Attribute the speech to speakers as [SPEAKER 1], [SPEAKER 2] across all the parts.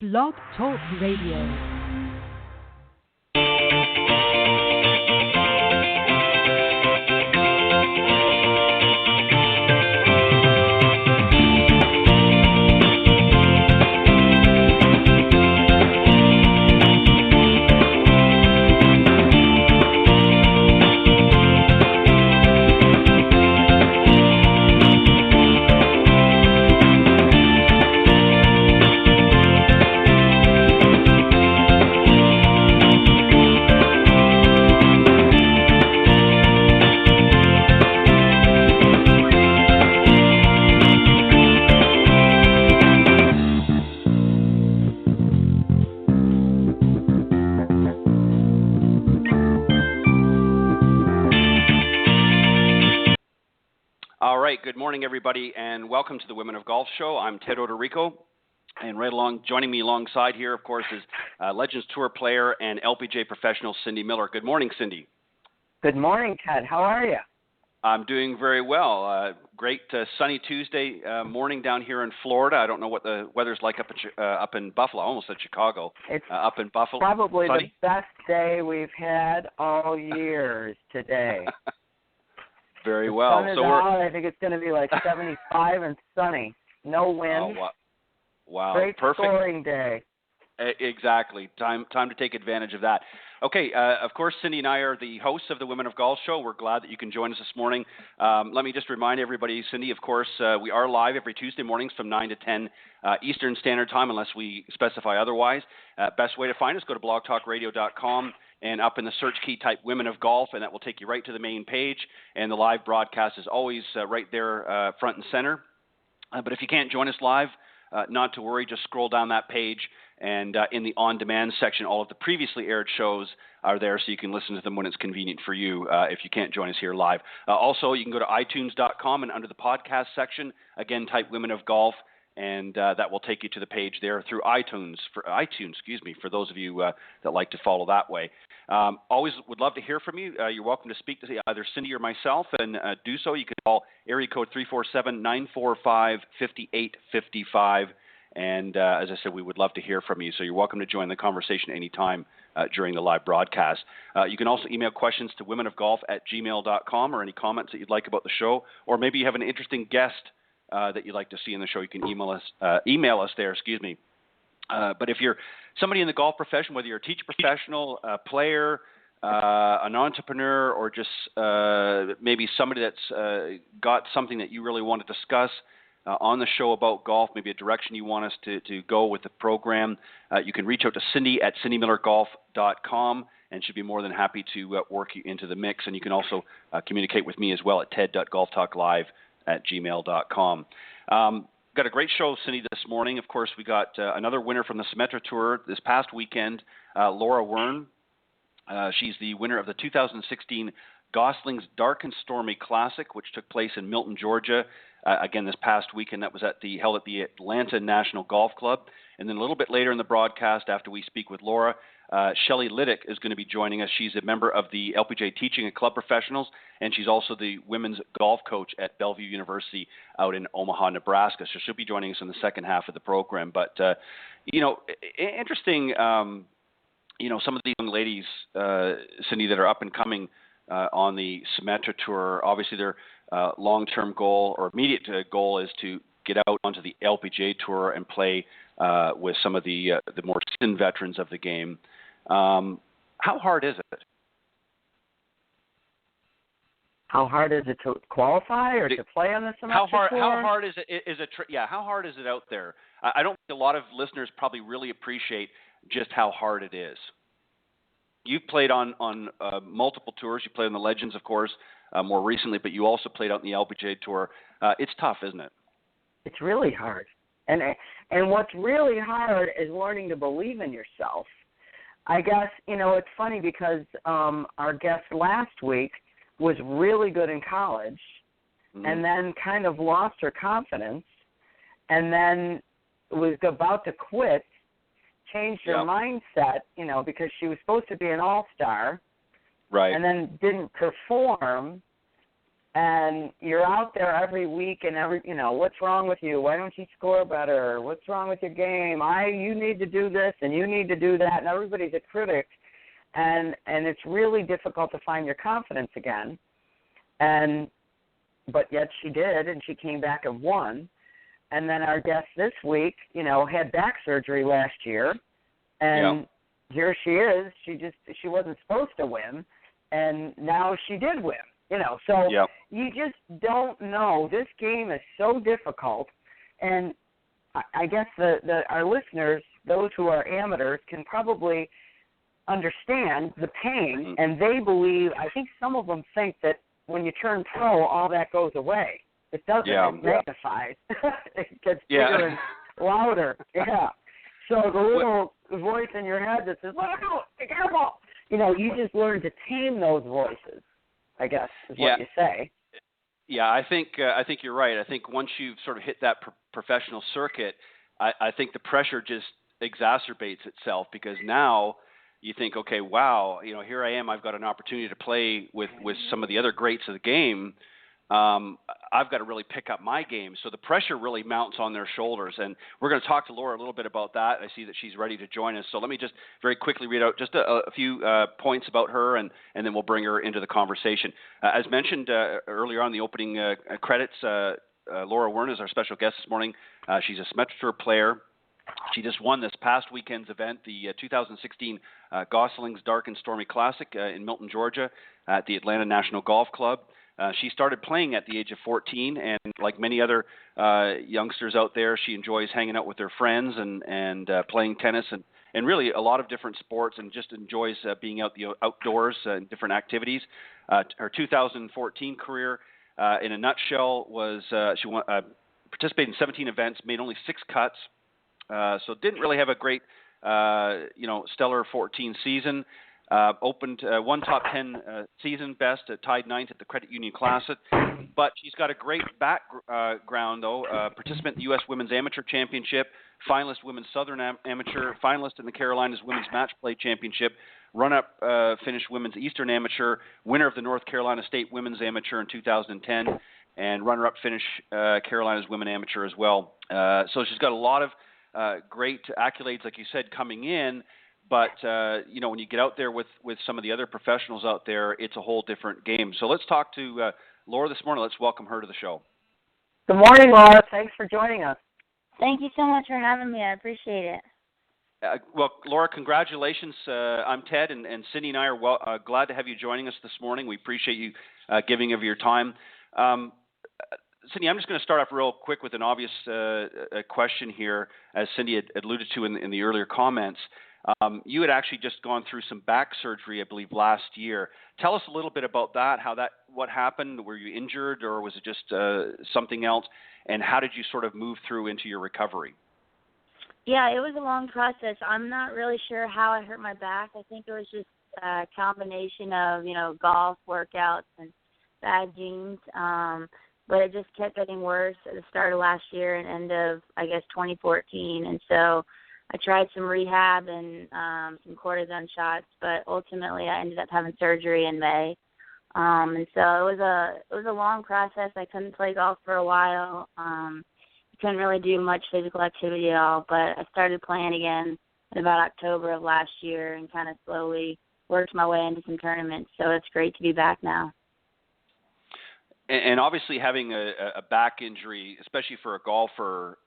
[SPEAKER 1] Blog Talk Radio.
[SPEAKER 2] Good morning, everybody, and welcome to the Women of Golf Show. I'm Ted Odorico, and joining me alongside here, of course, is Legends Tour player and LPGA professional Cindy Miller. Good morning, Cindy.
[SPEAKER 3] Good morning, Ted. How are you?
[SPEAKER 2] I'm doing very well. Great sunny Tuesday morning down here in Florida. I don't know what the weather's like up in Buffalo. I almost said Chicago.
[SPEAKER 3] It's
[SPEAKER 2] up in Buffalo.
[SPEAKER 3] Probably
[SPEAKER 2] sunny?
[SPEAKER 3] The best day we've had all years today.
[SPEAKER 2] Very well.
[SPEAKER 3] The sun is out. I think it's going to be like 75 and sunny. No wind.
[SPEAKER 2] Oh, wow.
[SPEAKER 3] Great
[SPEAKER 2] Perfect.
[SPEAKER 3] scoring day.
[SPEAKER 2] Exactly. Time to take advantage of that. Okay, of course, Cindy and I are the hosts of the Women of Golf Show. We're glad that you can join us this morning. Let me just remind everybody, Cindy, of course, we are live every Tuesday mornings from 9 to 10 Eastern Standard Time, unless we specify otherwise. Best way to find us, go to blogtalkradio.com, and up in the search key, type Women of Golf, and that will take you right to the main page. And the live broadcast is always right there front and center. But if you can't join us live, not to worry, just scroll down that page, and in the on-demand section, all of the previously aired shows are there, so you can listen to them when it's convenient for you if you can't join us here live. Also, you can go to itunes.com, and under the podcast section, again, type Women of Golf, and that will take you to the page there through iTunes, for those of you that like to follow that way. Always would love to hear from you. You're welcome to speak to either Cindy or myself, and do so. You can call area code 347-945-5855. And as I said, we would love to hear from you. So you're welcome to join the conversation anytime during the live broadcast. You can also email questions to womenofgolf@gmail.com, or any comments that you'd like about the show. Or maybe you have an interesting guest that you'd like to see in the show. You can email us there, but if you're somebody in the golf profession, whether you're a teacher professional, a player, an entrepreneur, or just maybe somebody that's got something that you really want to discuss on the show about golf, maybe a direction you want us to go with the program, you can reach out to Cindy at cindymillergolf.com, and she'd be more than happy to work you into the mix. And you can also communicate with me as well at ted.golftalklive@gmail.com. Got a great show, Cindy, this morning. Of course, we got another winner from the Symetra Tour this past weekend, Laura Wearn. She's the winner of the 2016 Gosling's Dark and Stormy Classic, which took place in Milton, Georgia. Again, this past weekend, that was held at the Atlanta National Golf Club. And then a little bit later in the broadcast, after we speak with Laura, Shelley Liddick is going to be joining us. She's a member of the LPGA Teaching and Club Professionals, and she's also the women's golf coach at Bellevue University out in Omaha, Nebraska. So she'll be joining us in the second half of the program. But, interesting, some of these young ladies, Cindy, that are up and coming on the Symetra Tour, obviously their long-term goal or immediate goal is to get out onto the LPGA Tour and play with some of the more seasoned veterans of the game. How hard is it?
[SPEAKER 3] How hard is it to qualify or to play on the Symetra Tour?
[SPEAKER 2] How hard is it? How hard is it out there? I don't think a lot of listeners probably really appreciate just how hard it is. You've played on multiple tours. You played on the Legends, of course, more recently, but you also played out in the LPGA Tour. It's tough, isn't it?
[SPEAKER 3] It's really hard. And what's really hard is learning to believe in yourself. I guess, it's funny because our guest last week was really good in college, and then kind of lost her confidence, and then was about to quit, changed her mindset, because she was supposed to be an all-star,
[SPEAKER 2] right?
[SPEAKER 3] And then didn't perform, And you're out there every week, and what's wrong with you? Why don't you score better? What's wrong with your game? You need to do this, and you need to do that, and everybody's a critic, and it's really difficult to find your confidence again. But yet she did, and she came back and won. And then our guest this week, had back surgery last year, and here she is. She wasn't supposed to win, and now she did win. So you just don't know. This game is so difficult, and I guess our listeners, those who are amateurs, can probably understand the pain, and they believe, I think some of them think that when you turn pro, all that goes away. It doesn't. It magnifies. It gets bigger and louder. Yeah. So the little voice in your head that says, "Let go, be careful," you just learn to tame those voices, I guess, is what you say.
[SPEAKER 2] Yeah, I think you're right. I think once you've sort of hit that professional circuit, I think the pressure just exacerbates itself, because now you think, okay, wow, here I am. I've got an opportunity to play with some of the other greats of the game. I've got to really pick up my game. So the pressure really mounts on their shoulders. And we're going to talk to Laura a little bit about that. I see that she's ready to join us. So let me just very quickly read out just a few points about her, and then we'll bring her into the conversation. As mentioned earlier on the opening credits, Laura Wearn is our special guest this morning. She's a Smetford player. She just won this past weekend's event, the 2016 Gosling's Dark and Stormy Classic in Milton, Georgia, at the Atlanta National Golf Club. She started playing at the age of 14, and like many other youngsters out there, she enjoys hanging out with her friends and playing tennis and really a lot of different sports, and just enjoys being outdoors and different activities. Her 2014 career, in a nutshell, was she participated in 17 events, made only 6 cuts, so didn't really have a great, stellar 14 season. Opened one top 10 season best, tied 9th at the Credit Union Classic. But she's got a great background, though. Participant in the U.S. Women's Amateur Championship, finalist Women's Southern Amateur, finalist in the Carolinas Women's Match Play Championship, run-up finished Women's Eastern Amateur, winner of the North Carolina State Women's Amateur in 2010, and runner-up finish Carolinas Women Amateur as well. So she's got a lot of great accolades, like you said, coming in. But, when you get out there with some of the other professionals out there, it's a whole different game. So let's talk to Laura this morning. Let's welcome her to the show.
[SPEAKER 3] Good morning, Laura. Thanks for joining us.
[SPEAKER 4] Thank you so much for having me. I appreciate it.
[SPEAKER 2] Well, Laura, congratulations. I'm Ted, and Cindy and I are glad to have you joining us this morning. We appreciate you giving of your time. Cindy, I'm just going to start off real quick with an obvious question here, as Cindy had alluded to in the earlier comments. You had actually just gone through some back surgery, I believe, last year. Tell us a little bit about that, what happened. Were you injured, or was it just something else? And how did you sort of move through into your recovery?
[SPEAKER 4] Yeah, it was a long process. I'm not really sure how I hurt my back. I think it was just a combination of, golf, workouts, and bad genes. But it just kept getting worse at the start of last year and end of, 2014. And so I tried some rehab and some cortisone shots, but ultimately I ended up having surgery in May. And so it was a long process. I couldn't play golf for a while. Couldn't really do much physical activity at all, but I started playing again in about October of last year and kind of slowly worked my way into some tournaments. So it's great to be back now.
[SPEAKER 2] And obviously having a back injury, especially for a golfer,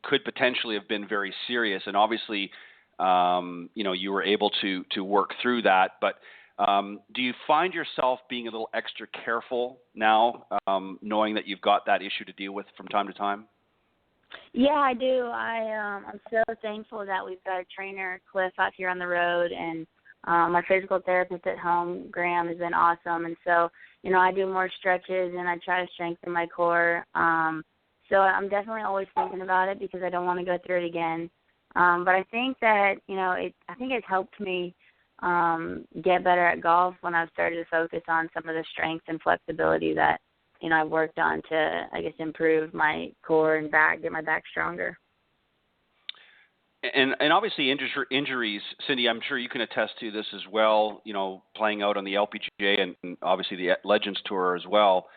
[SPEAKER 2] could potentially have been very serious. And obviously, you were able to work through that. But do you find yourself being a little extra careful now, knowing that you've got that issue to deal with from time to time?
[SPEAKER 4] Yeah, I do. I'm so thankful that we've got a trainer, Cliff, out here on the road, and my physical therapist at home, Graham, has been awesome. And so, I do more stretches and I try to strengthen my core. So I'm definitely always thinking about it because I don't want to go through it again. But I think that, I think it's helped me get better at golf when I've started to focus on some of the strength and flexibility that, I've worked on to, improve my core and back, get my back stronger.
[SPEAKER 2] And obviously injuries, Cindy, I'm sure you can attest to this as well, playing out on the LPGA and obviously the Legends Tour as well.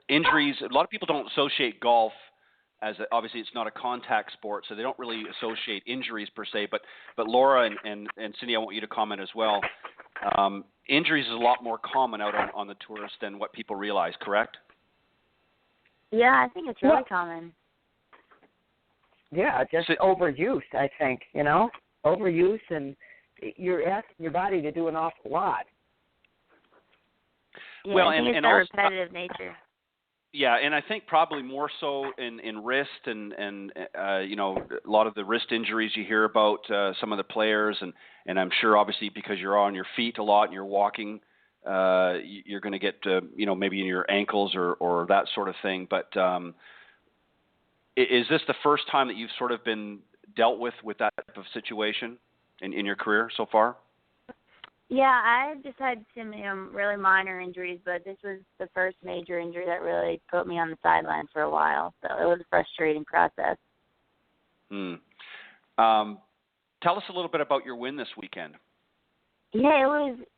[SPEAKER 2] Injuries, a lot of people don't associate golf obviously it's not a contact sport, so they don't really associate injuries per se, but Laura and Cindy, I want you to comment as well. Injuries is a lot more common out on the tours than what people realize, correct?
[SPEAKER 4] Yeah, I think it's really common.
[SPEAKER 3] Yeah, just overuse, I think, overuse, and you're asking your body to do an awful lot.
[SPEAKER 4] Yeah,
[SPEAKER 2] well,
[SPEAKER 4] I think it's
[SPEAKER 2] also,
[SPEAKER 4] repetitive nature.
[SPEAKER 2] Yeah, and I think probably more so in wrist and a lot of the wrist injuries you hear about some of the players, and I'm sure obviously because you're on your feet a lot and you're walking, you're going to get maybe in your ankles or that sort of thing. But is this the first time that you've sort of been dealt with that type of situation in your career so far?
[SPEAKER 4] Yeah, I just had some really minor injuries, but this was the first major injury that really put me on the sidelines for a while. So it was a frustrating process.
[SPEAKER 2] Tell us a little bit about your win this weekend.
[SPEAKER 4] Yeah,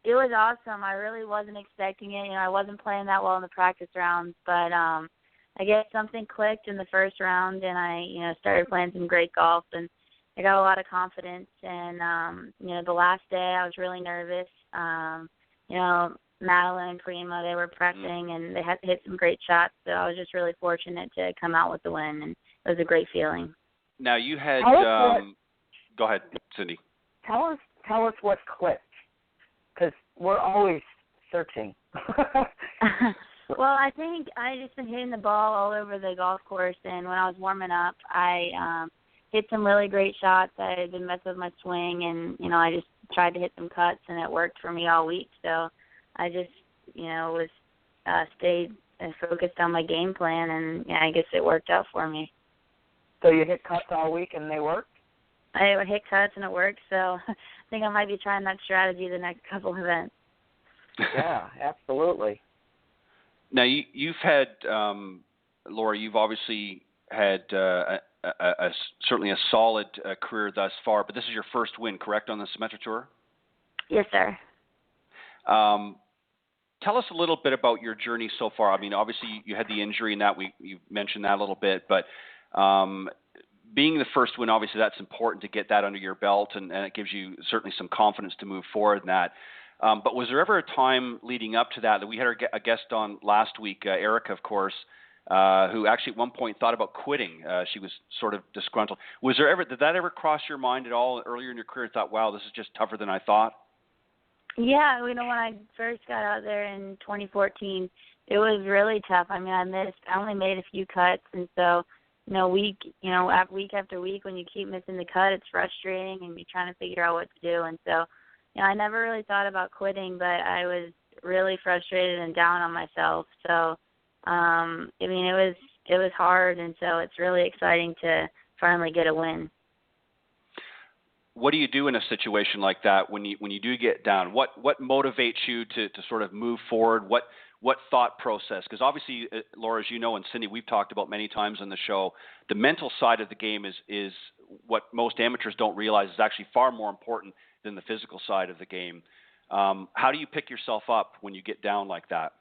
[SPEAKER 4] it was awesome. I really wasn't expecting it. I wasn't playing that well in the practice rounds, but I guess something clicked in the first round, and I started playing some great golf, and I got a lot of confidence, and, the last day I was really nervous. Madeline and Prima, they were pressing, and they had to hit some great shots, so I was just really fortunate to come out with the win, and it was a great feeling.
[SPEAKER 2] Now, you had go ahead, Cindy.
[SPEAKER 3] Tell us what clicked, because we're always searching.
[SPEAKER 4] Well, I think I just been hitting the ball all over the golf course, and when I was warming up, I hit some really great shots. I had been messing with my swing, and I just tried to hit some cuts, and it worked for me all week. So I just was stayed focused on my game plan, and I guess it worked out for me.
[SPEAKER 3] So you hit cuts all week, and they worked?
[SPEAKER 4] I hit cuts, and it worked. So I think I might be trying that strategy the next couple of events.
[SPEAKER 3] Yeah, absolutely.
[SPEAKER 2] Now you've had Laura. You've obviously had certainly a solid career thus far, but this is your first win, correct, on the Symetra Tour?
[SPEAKER 4] Yes, sir.
[SPEAKER 2] Tell us a little bit about your journey so far. I mean, obviously you had the injury, and that you mentioned that a little bit, but being the first win, obviously that's important to get that under your belt, and it gives you certainly some confidence to move forward in that. But was there ever a time leading up to that we had a guest on last week, Erica, of course, who actually at one point thought about quitting. She was sort of disgruntled. Did that ever cross your mind at all earlier in your career? Thought, wow, this is just tougher than I thought?
[SPEAKER 4] Yeah, when I first got out there in 2014, it was really tough. I mean, I only made a few cuts, and so, week after week, when you keep missing the cut, it's frustrating, and you're trying to figure out what to do. And so, I never really thought about quitting, but I was really frustrated and down on myself. So, it was hard, and so it's really exciting to finally get a win.
[SPEAKER 2] What do you do in a situation like that when you do get down? What motivates you to sort of move forward? What thought process? Because obviously, Laura, as you know, and Cindy, we've talked about many times on the show, the mental side of the game is what most amateurs don't realize is actually far more important than the physical side of the game. How do you pick yourself up when you get down like that?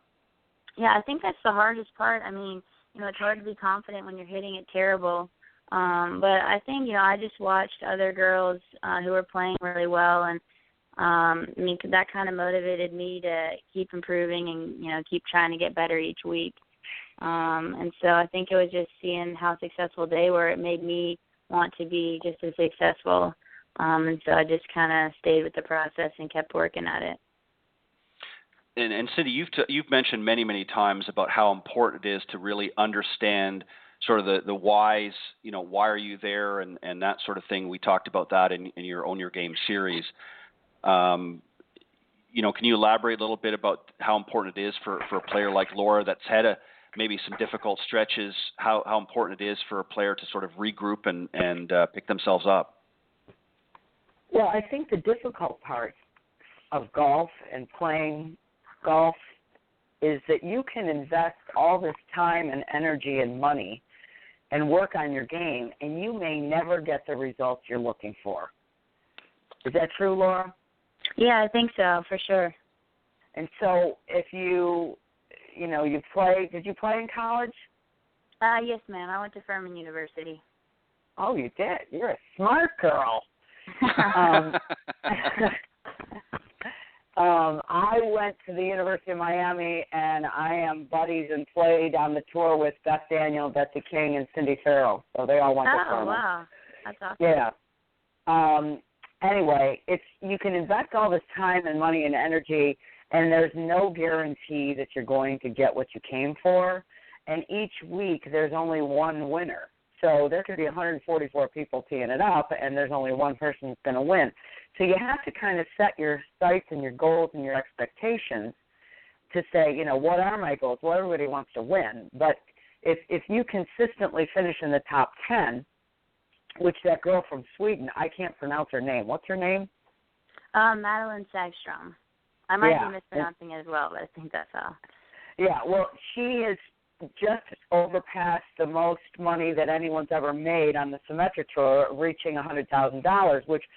[SPEAKER 4] Yeah, I think that's the hardest part. I mean, it's hard to be confident when you're hitting it terrible. But I think, I just watched other girls who were playing really well, and that kind of motivated me to keep improving and, keep trying to get better each week. And so I think it was just seeing how successful they were. It made me want to be just as successful. And so I just kind of stayed with the process and kept working at it.
[SPEAKER 2] And Cindy, you've mentioned many, many times about how important it is to really understand sort of the whys, why are you there and that sort of thing. We talked about that in your Own Your Game series. Can you elaborate a little bit about how important it is for a player like Laura that's had maybe some difficult stretches, how important it is for a player to sort of regroup and pick themselves up?
[SPEAKER 3] Well, I think the difficult part of golf and playing golf is that you can invest all this time and energy and money and work on your game, and you may never get the results you're looking for. Is that true, Laura?
[SPEAKER 4] Yeah, I think so, for sure.
[SPEAKER 3] And so if you play, did you play in college?
[SPEAKER 4] Yes, ma'am. I went to Furman University.
[SPEAKER 3] Oh, you did? You're a smart girl. I went to the University of Miami, and I am buddies and played on the tour with Beth Daniel, Betsy King, and Cindy Farrell. So they all went to Furman.
[SPEAKER 4] Oh, wow. That's awesome.
[SPEAKER 3] Yeah. Anyway, you can invest all this time and money and energy, and there's no guarantee that you're going to get what you came for. And each week there's only one winner. So there could be 144 people teeing it up, and there's only one person that's going to win. So you have to kind of set your sights and your goals and your expectations to say, what are my goals? Well, everybody wants to win. But if you consistently finish in the top 10, which that girl from Sweden, I can't pronounce her name. What's her name?
[SPEAKER 4] Madeline Sagstrom. I might be mispronouncing it as well, but I think that's how. Yeah,
[SPEAKER 3] well, she has just overpassed the most money that anyone's ever made on the Symetra Tour, reaching $100,000, which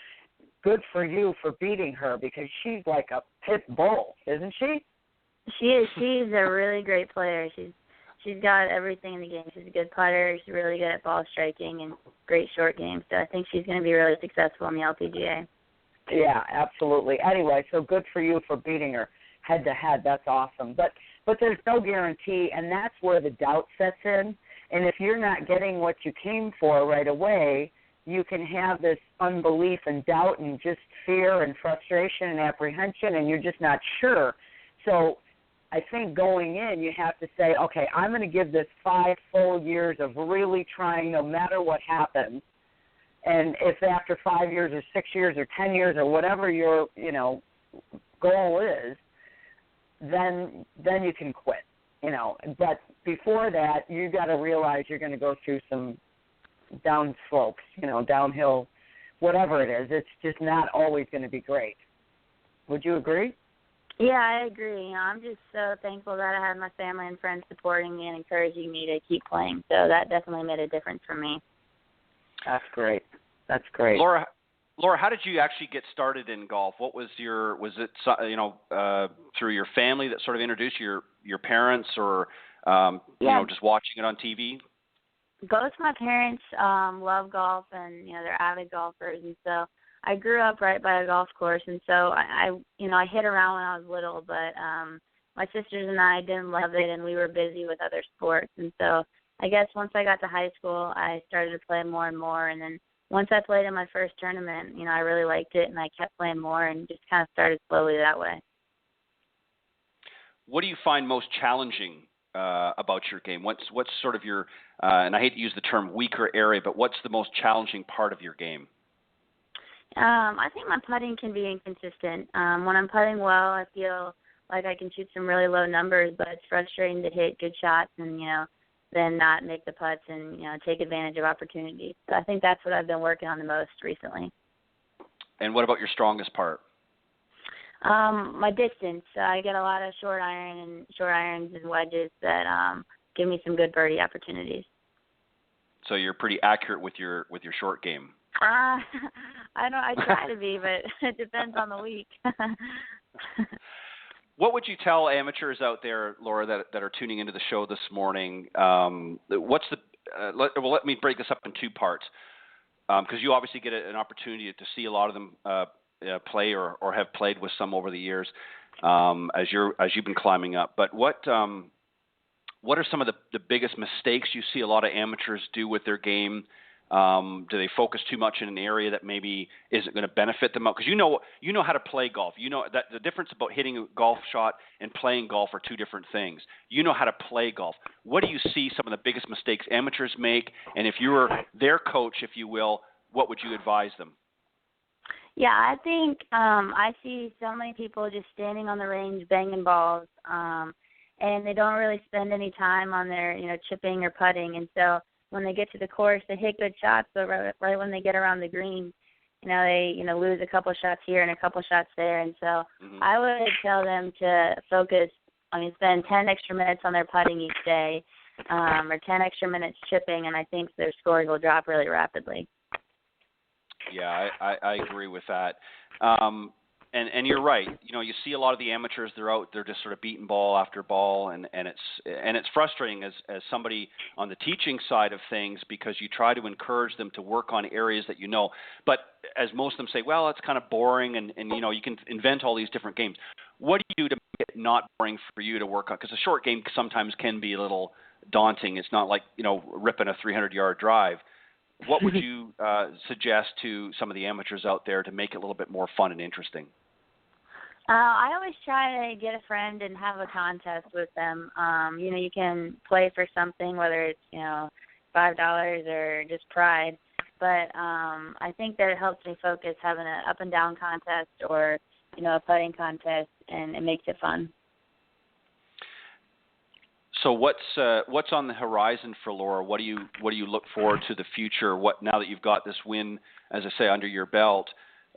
[SPEAKER 3] good for you for beating her, because she's like a pit bull, isn't she?
[SPEAKER 4] She is. She's a really great player. She's got everything in the game. She's a good putter. She's really good at ball striking and great short game. So I think she's going to be really successful in the LPGA.
[SPEAKER 3] Yeah, absolutely. Anyway, so good for you for beating her head-to-head. That's awesome. But there's no guarantee, and that's where the doubt sets in. And if you're not getting what you came for right away, you can have this unbelief and doubt and just fear and frustration and apprehension, and you're just not sure. So I think going in, you have to say, okay, I'm going to give this 5 full years of really trying no matter what happens. And if after 5 years or 6 years or 10 years or whatever your, goal is, then you can quit, But before that, you got to realize you're going to go through some down slopes, downhill, whatever it is. It's just not always going to be great. Would you agree?
[SPEAKER 4] Yeah, I agree. I'm just so thankful that I had my family and friends supporting me and encouraging me to keep playing. So that definitely made a difference for me.
[SPEAKER 3] That's great. That's great.
[SPEAKER 2] Laura, how did you actually get started in golf? What was it through your family that sort of introduced you, your parents, or just watching it on TV?
[SPEAKER 4] Both my parents love golf, and they're avid golfers, and so I grew up right by a golf course, and so I hit around when I was little, but my sisters and I didn't love it, and we were busy with other sports, and so I guess once I got to high school, I started to play more and more, and then once I played in my first tournament, I really liked it, and I kept playing more and just kind of started slowly that way.
[SPEAKER 2] What do you find most challenging about your game? What's sort of your, and I hate to use the term weaker area, but what's the most challenging part of your game?
[SPEAKER 4] I think my putting can be inconsistent. When I'm putting well, I feel like I can shoot some really low numbers, but it's frustrating to hit good shots and, then not make the putts and, take advantage of opportunities. So I think that's what I've been working on the most recently.
[SPEAKER 2] And what about your strongest part?
[SPEAKER 4] My distance. I get a lot of short irons and wedges that give me some good birdie opportunities.
[SPEAKER 2] So you're pretty accurate with your short game.
[SPEAKER 4] I try to be, but it depends on the week.
[SPEAKER 2] What would you tell amateurs out there, Laura, that are tuning into the show this morning? Let me break this up in 2 parts, because you obviously get an opportunity to see a lot of them play or have played with some over the years as you've been climbing up. But what are some of the biggest mistakes you see a lot of amateurs do with their game? Do they focus too much in an area that maybe isn't going to benefit them? Because you know how to play golf. You know that the difference about hitting a golf shot and playing golf are 2 different things. You know how to play golf. What do you see some of the biggest mistakes amateurs make? And if you were their coach, if you will, what would you advise them?
[SPEAKER 4] Yeah, I think I see so many people just standing on the range banging balls, and they don't really spend any time on their chipping or putting, and so when they get to the course, they hit good shots, but right when they get around the green, they lose a couple shots here and a couple shots there. And so I would tell them to spend 10 extra minutes on their putting each day, or 10 extra minutes chipping, and I think their scores will drop really rapidly.
[SPEAKER 2] Yeah, I agree with that. And you're right. You know, you see a lot of the amateurs, they're just sort of beating ball after ball, and it's frustrating as somebody on the teaching side of things, because you try to encourage them to work on areas that you know. But as most of them say, well, it's kind of boring, and you know, you can invent all these different games. What do you do to make it not boring for you to work on? Because a short game sometimes can be a little daunting. It's not like, you know, ripping a 300-yard drive. What would you suggest to some of the amateurs out there to make it a little bit more fun and interesting?
[SPEAKER 4] I always try to get a friend and have a contest with them. You know, you can play for something, whether it's, you know, $5 or just pride. But I think that it helps me focus having an up and down contest, or, you know, a putting contest, and it makes it fun.
[SPEAKER 2] So what's on the horizon for Laura? What do you look forward to the future? What, now that you've got this win, as I say, under your belt,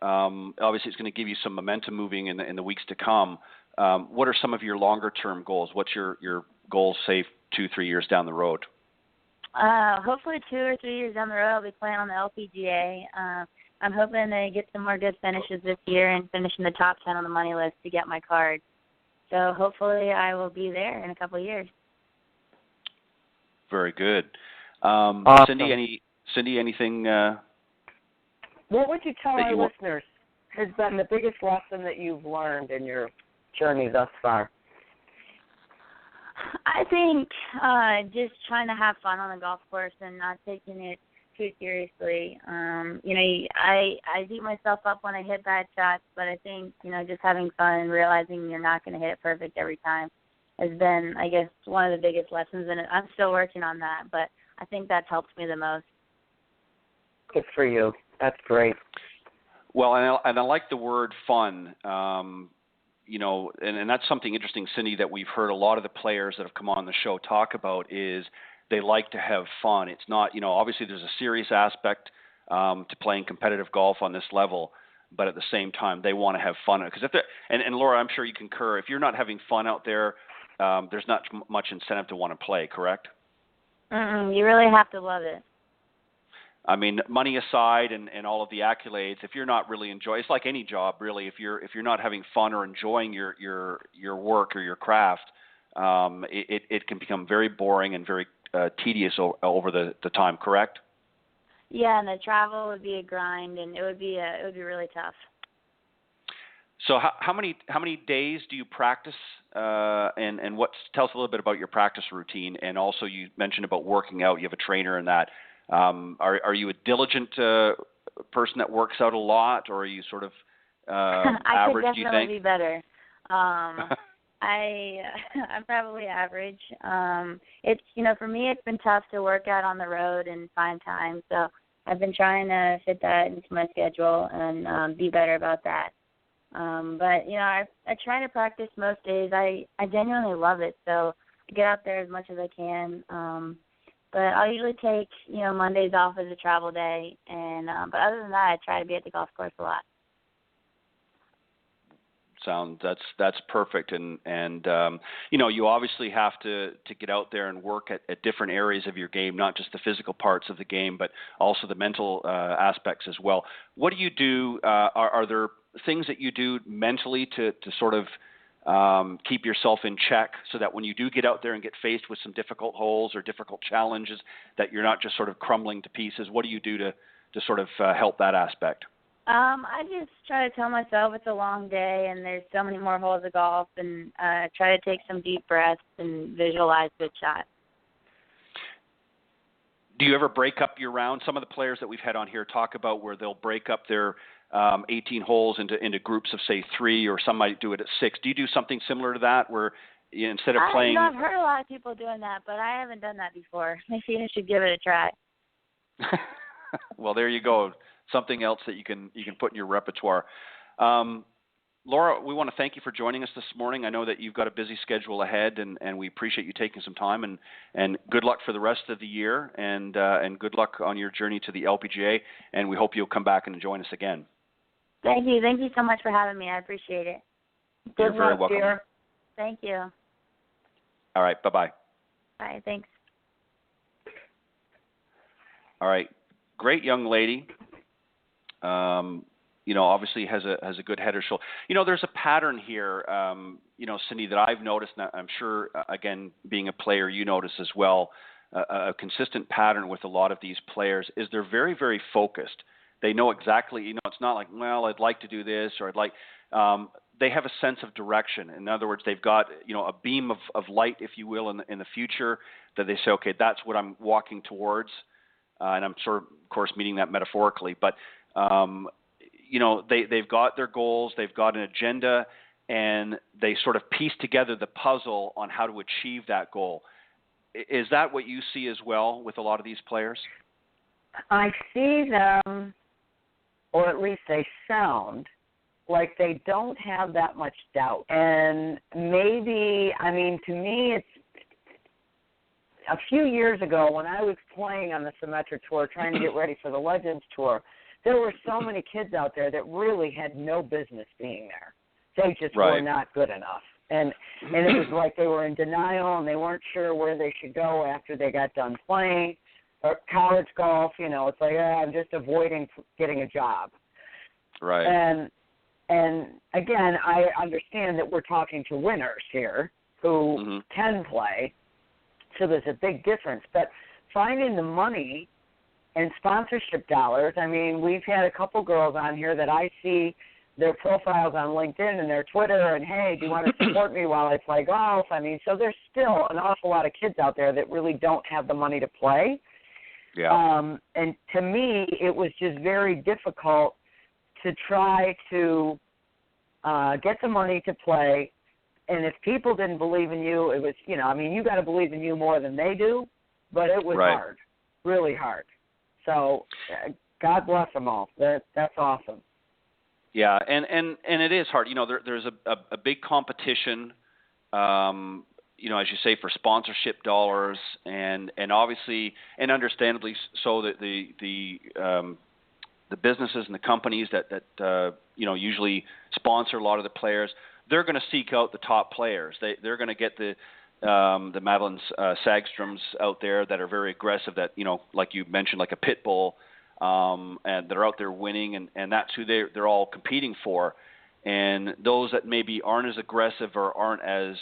[SPEAKER 2] obviously it's going to give you some momentum moving in the weeks to come. What are some of your longer term goals? What's your goals, say 2-3 years down the road?
[SPEAKER 4] Hopefully 2 or 3 years down the road, I'll be playing on the LPGA. I'm hoping to get some more good finishes this year and finish in the top 10 on the money list to get my card. So hopefully I will be there in a couple of years.
[SPEAKER 2] Very good.
[SPEAKER 3] Awesome.
[SPEAKER 2] Cindy, anything?
[SPEAKER 3] What would you tell our
[SPEAKER 2] want...
[SPEAKER 3] listeners has been the biggest lesson that you've learned in your journey thus far?
[SPEAKER 4] I think just trying to have fun on the golf course and not taking it too seriously. You know, I beat myself up when I hit bad shots, but I think, you know, just having fun and realizing you're not going to hit it perfect every time has been, I guess, one of the biggest lessons in it. I'm still working on that, but I think that's helped me the most.
[SPEAKER 3] Good for you. That's great.
[SPEAKER 2] Well, and I like the word fun. You know, and that's something interesting, Cindy, that we've heard a lot of the players that have come on the show talk about is they like to have fun. It's not, you know, obviously there's a serious aspect to playing competitive golf on this level, but at the same time they want to have fun. Because and Laura, I'm sure you concur, if you're not having fun out there, there's not much incentive to want to play, correct?
[SPEAKER 4] You really have to love it.
[SPEAKER 2] I mean, money aside and all of the accolades, if you're not really enjoying, it's like any job really. If you're not having fun or enjoying your work or your craft, it can become very boring and very tedious over the time. Correct?
[SPEAKER 4] Yeah, and the travel would be a grind, and it would be really tough.
[SPEAKER 2] So how many days do you practice? And tell us a little bit about your practice routine, and also you mentioned about working out. You have a trainer in that. Are you a diligent person that works out a lot, or are you sort of average?
[SPEAKER 4] I could
[SPEAKER 2] do you
[SPEAKER 4] definitely
[SPEAKER 2] think?
[SPEAKER 4] be better. I'm probably average. It's, you know, for me it's been tough to work out on the road and find time, so I've been trying to fit that into my schedule and be better about that. But you know, I try to practice most days. I genuinely love it, so I get out there as much as I can. But I'll usually take, you know, Mondays off as a travel day, and but other than that, I try to be at the golf course a lot.
[SPEAKER 2] That's perfect, and you know, you obviously have to get out there and work at different areas of your game, not just the physical parts of the game, but also the mental aspects as well. What do you do? Are there things that you do mentally to sort of keep yourself in check, so that when you do get out there and get faced with some difficult holes or difficult challenges, that you're not just sort of crumbling to pieces? What do you do to sort of help that aspect?
[SPEAKER 4] I just try to tell myself it's a long day and there's so many more holes of golf, and try to take some deep breaths and visualize good shots.
[SPEAKER 2] Do you ever break up your round? Some of the players that we've had on here talk about where they'll break up their 18 holes into groups of, say, 3, or some might do it at 6. Do you do something similar to that, where instead of playing?
[SPEAKER 4] I've heard a lot of people doing that, but I haven't done that before. Maybe I should give it a try.
[SPEAKER 2] Well, there you go. Something else that you can put in your repertoire. Laura, we want to thank you for joining us this morning. I know that you've got a busy schedule ahead, and we appreciate you taking some time, and good luck for the rest of the year, and good luck on your journey to the LPGA, and we hope you'll come back and join us again.
[SPEAKER 4] Thank you. Thank you so much for having me. I appreciate it.
[SPEAKER 2] You're very welcome.
[SPEAKER 4] Thank you.
[SPEAKER 2] All right. Bye-bye.
[SPEAKER 4] Bye. Thanks.
[SPEAKER 2] All right. Great young lady. Obviously has a good head or shoulder. There's a pattern here, Cindy, that I've noticed, and I'm sure, again, being a player, you notice as well, a consistent pattern with a lot of these players is they're very, very focused. They know exactly, it's not like, well, I'd like to do this, or I'd like, they have a sense of direction. In other words, they've got, a beam of light, if you will, in the future that they say, okay, that's what I'm walking towards. And I'm sort of course, meaning that metaphorically, but, they've got their goals, they've got an agenda, and they sort of piece together the puzzle on how to achieve that goal. Is that what you see as well with a lot of these players?
[SPEAKER 3] I see them, or at least they sound like they don't have that much doubt. And maybe, to me, it's a few years ago when I was playing on the Symetra Tour, trying to get ready for the Legends Tour, there were so many kids out there that really had no business being there. They just were not good enough. And it was like they were in denial and they weren't sure where they should go after they got done playing. Or college golf, it's like, I'm just avoiding getting a job.
[SPEAKER 2] Right.
[SPEAKER 3] And again, I understand that we're talking to winners here who can play, so there's a big difference. But finding the money and sponsorship dollars, we've had a couple girls on here that I see their profiles on LinkedIn and their Twitter, and, hey, do you want to support me while I play golf? So there's still an awful lot of kids out there that really don't have the money to play.
[SPEAKER 2] Yeah.
[SPEAKER 3] And to me, it was just very difficult to try to get the money to play. And if people didn't believe in you, it was, you got to believe in you more than they do. But it was hard, really hard. So God bless them all. That's awesome.
[SPEAKER 2] Yeah, and it is hard. There's a big competition, as you say, for sponsorship dollars, and obviously and understandably so that the businesses and the companies that usually sponsor a lot of the players, they're going to seek out the top players. They're going to get the Madeline Sagstroms out there that are very aggressive, that, like you mentioned, like a pit bull, and they're out there winning, and that's who they're all competing for. And those that maybe aren't as aggressive or aren't as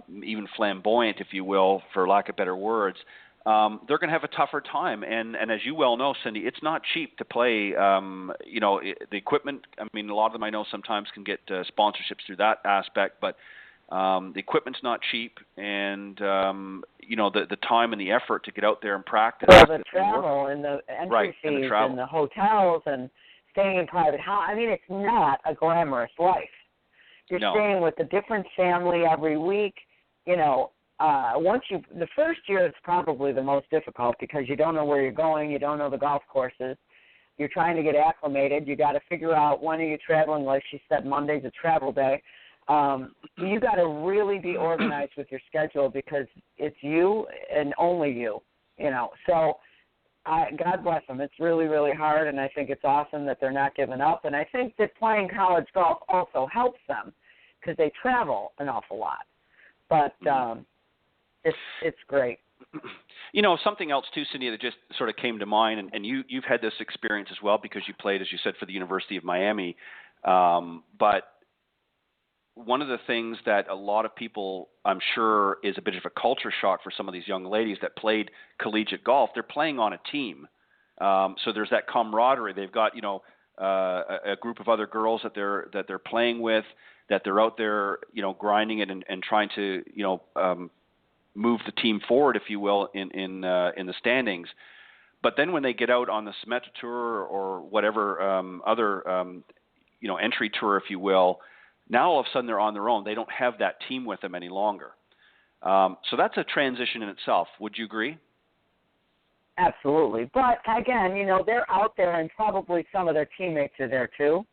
[SPEAKER 2] even flamboyant, if you will, for lack of better words, they're going to have a tougher time. And as you well know, Cindy, it's not cheap to play. The equipment, a lot of them I know sometimes can get sponsorships through that aspect, but the equipment's not cheap, and the time and the effort to get out there and practice.
[SPEAKER 3] Well, the travel and the entry fees
[SPEAKER 2] and
[SPEAKER 3] the hotels and staying in private house. It's not a glamorous life. You're staying with a different family every week. The first year is probably the most difficult because you don't know where you're going, you don't know the golf courses. You're trying to get acclimated. You got to figure out when are you traveling. Like she said, Monday's a travel day. You got to really be organized with your schedule because it's you and only you, So God bless them. It's really, really hard, and I think it's awesome that they're not giving up. And I think that playing college golf also helps them because they travel an awful lot. But it's great.
[SPEAKER 2] Something else too, Cindy, that just sort of came to mind, and you've had this experience as well because you played, as you said, for the University of Miami, but one of the things that a lot of people, I'm sure, is a bit of a culture shock for some of these young ladies that played collegiate golf. They're playing on a team, so there's that camaraderie. They've got a group of other girls that they're playing with, that they're out there grinding it and trying to move the team forward, if you will, in the standings. But then when they get out on the Symetra Tour or whatever other entry tour, if you will, now all of a sudden they're on their own. They don't have that team with them any longer. So that's a transition in itself. Would you agree?
[SPEAKER 3] Absolutely. But again, they're out there and probably some of their teammates are there too.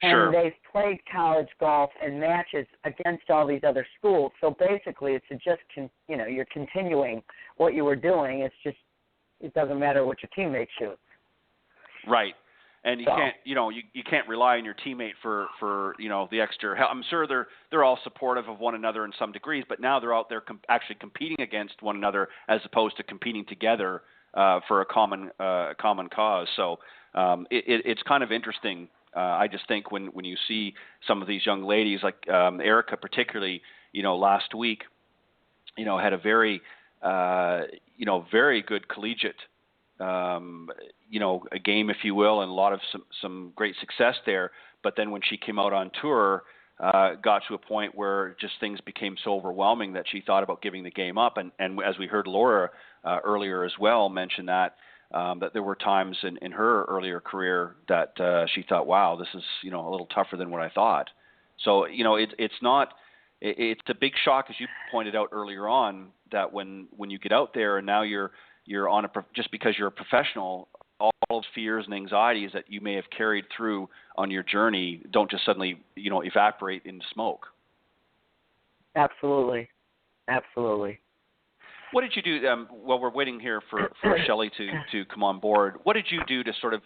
[SPEAKER 3] And they've played college golf and matches against all these other schools. So basically it's just, you're continuing what you were doing. It's just, it doesn't matter what your teammates shoot.
[SPEAKER 2] Right. And you can't, you can't rely on your teammate for the extra help. I'm sure they're all supportive of one another in some degrees, but now they're out there actually competing against one another as opposed to competing together for a common cause. So it's kind of interesting. I just think when you see some of these young ladies, like Erica particularly, last week, had a very very good collegiate, a game, if you will, and a lot of some great success there. But then when she came out on tour, got to a point where just things became so overwhelming that she thought about giving the game up. And as we heard Laura earlier as well mention that there were times in her earlier career that she thought, wow, this is a little tougher than what I thought. So it's a big shock, as you pointed out earlier on, that when you get out there and now you're on just because you're a professional, all those fears and anxieties that you may have carried through on your journey don't just suddenly evaporate into smoke.
[SPEAKER 3] Absolutely.
[SPEAKER 2] What did you do while we're waiting here for Shelley to come on board? What did you do to sort of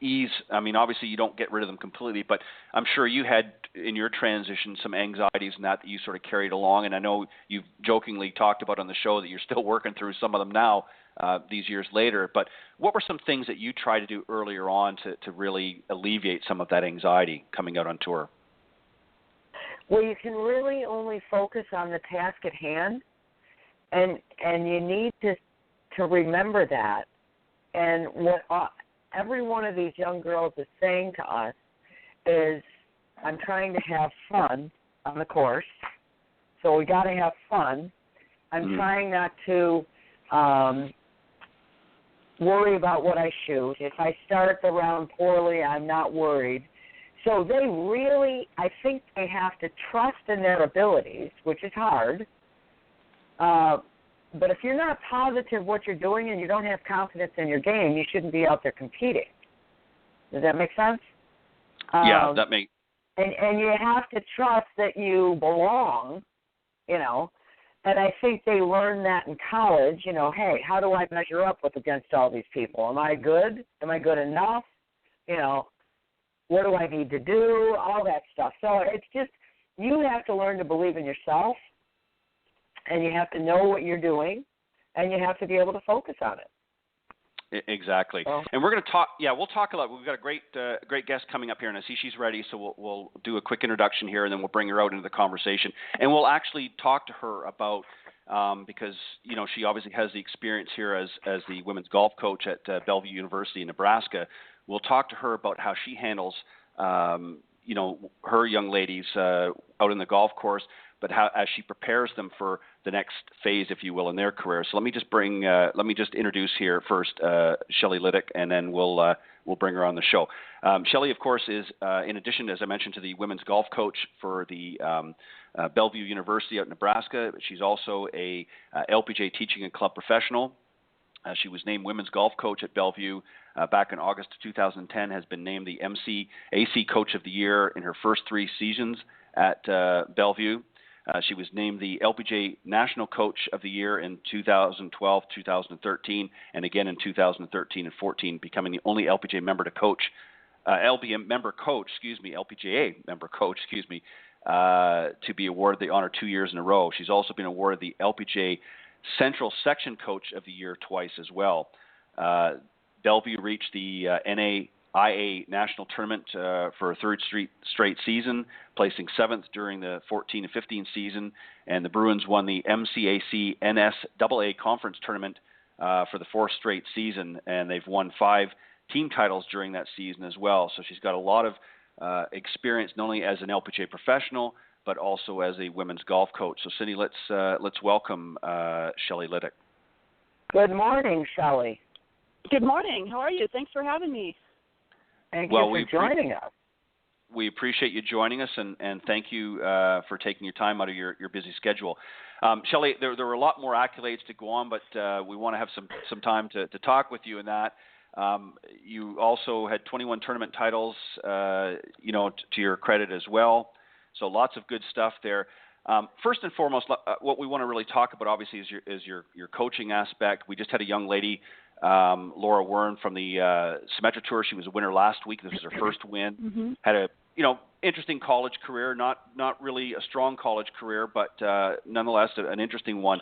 [SPEAKER 2] ease? I mean, obviously you don't get rid of them completely, but I'm sure you had in your transition some anxieties and that you sort of carried along. And I know you've jokingly talked about on the show that you're still working through some of them now, these years later. But what were some things that you tried to do earlier on to really alleviate some of that anxiety coming out on tour?
[SPEAKER 3] Well, you can really only focus on the task at hand, and you need to remember that. And what every one of these young girls is saying to us is, I'm trying to have fun on the course, so we got to have fun. I'm trying not to worry about what I shoot. If I start the round poorly, I'm not worried. So they really, I think they have to trust in their abilities, which is hard. But if you're not positive what you're doing and you don't have confidence in your game, you shouldn't be out there competing. Does that make sense?
[SPEAKER 2] Yeah, that makes.
[SPEAKER 3] And you have to trust that you belong, And I think they learn that in college. Hey, how do I measure up against all these people? Am I good? Am I good enough? What do I need to do? All that stuff. So it's just, you have to learn to believe in yourself. And you have to know what you're doing, and you have to be able to focus on it.
[SPEAKER 2] Exactly.
[SPEAKER 3] So,
[SPEAKER 2] and we're going to talk. Yeah, we'll talk a lot. We've got a great guest coming up here, and I see she's ready. So we'll do a quick introduction here, and then we'll bring her out into the conversation. And we'll actually talk to her about because she obviously has the experience here as the women's golf coach at Bellevue University in Nebraska. We'll talk to her about how she handles her young ladies out in the golf course, but how as she prepares them for the next phase, if you will, in their career. So let me just introduce here first Shelley Liddick, and then we'll bring her on the show. Shelley, of course, is in addition, as I mentioned, to the women's golf coach for the Bellevue University out in Nebraska. She's also a LPGA teaching and club professional. She was named women's golf coach at Bellevue back in August of 2010, has been named the AC Coach of the Year in her first 3 seasons at Bellevue. She was named the LPGA National Coach of the Year in 2012, 2013, and again in 2013 and 14, becoming the only LPGA member to coach, LPGA member coach, to be awarded the honor 2 years in a row. She's also been awarded the LPGA Central Section Coach of the Year twice as well. Bellevue reached the NAIA National Tournament for a third straight season, placing 7th during the 14 and 15 season, and the Bruins won the MCAC NSAA Conference Tournament for the 4th straight season, and they've won 5 team titles during that season as well. So she's got a lot of experience, not only as an LPGA professional, but also as a women's golf coach. So, Cindy, let's welcome Shelley Liddick.
[SPEAKER 3] good morning, Shelley.
[SPEAKER 5] Good morning. How are you? Thanks for having me.
[SPEAKER 3] Thank you for joining us.
[SPEAKER 2] We appreciate you joining us, and thank you for taking your time out of your busy schedule. Shelley, there were a lot more accolades to go on, but we want to have some time to talk with you in that. You also had 21 tournament titles, to your credit as well. So lots of good stuff there. First and foremost, what we want to really talk about, obviously, is your coaching aspect. We just had a young lady, Laura Wearn, from the Symetra Tour. She was a winner last week. This was her first win.
[SPEAKER 5] Mm-hmm.
[SPEAKER 2] Had a interesting college career, not really a strong college career, but nonetheless an interesting one.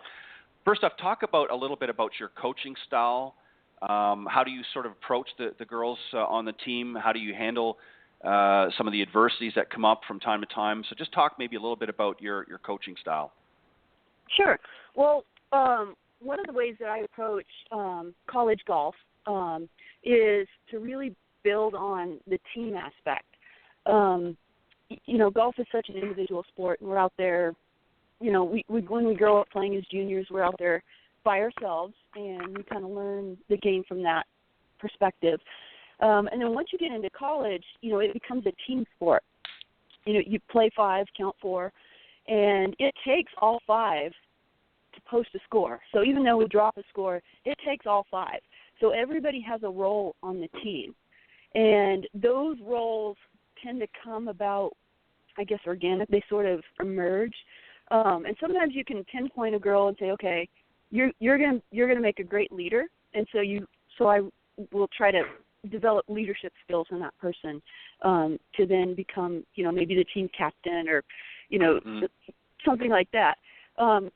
[SPEAKER 2] First off, talk about a little bit about your coaching style. How do you sort of approach the girls on the team? How do you handle some of the adversities that come up from time to time? So just talk maybe a little bit about your coaching style.
[SPEAKER 5] Sure. Well, one of the ways that I approach college golf is to really build on the team aspect. Golf is such an individual sport, and we're out there, we when we grow up playing as juniors, we're out there by ourselves, and we kind of learn the game from that perspective. And then once you get into college, it becomes a team sport. You play 5, count 4, and it takes all 5 to post a score. So even though we drop a score, it takes all 5. So everybody has a role on the team. And those roles tend to come about, I guess, organic. They sort of emerge. And sometimes you can pinpoint a girl and say, okay, you're gonna make a great leader. And so I will try to develop leadership skills in that person to then become, maybe the team captain or, something like that.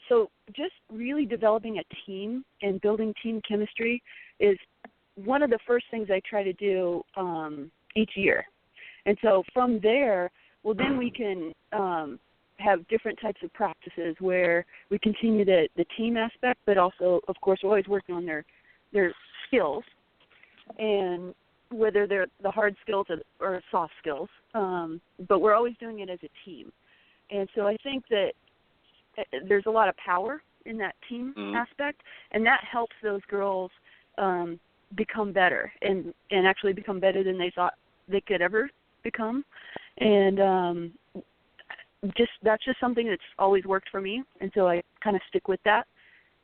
[SPEAKER 5] So just really developing a team and building team chemistry is one of the first things I try to do each year. And so from there, well, then we can have different types of practices where we continue the team aspect, but also, of course, we're always working on their skills, and whether they're the hard skills or soft skills, but we're always doing it as a team. And so I think that there's a lot of power in that team aspect, and that helps those girls become better and actually become better than they thought they could ever become. And that's just something that's always worked for me, and so I kind of stick with that.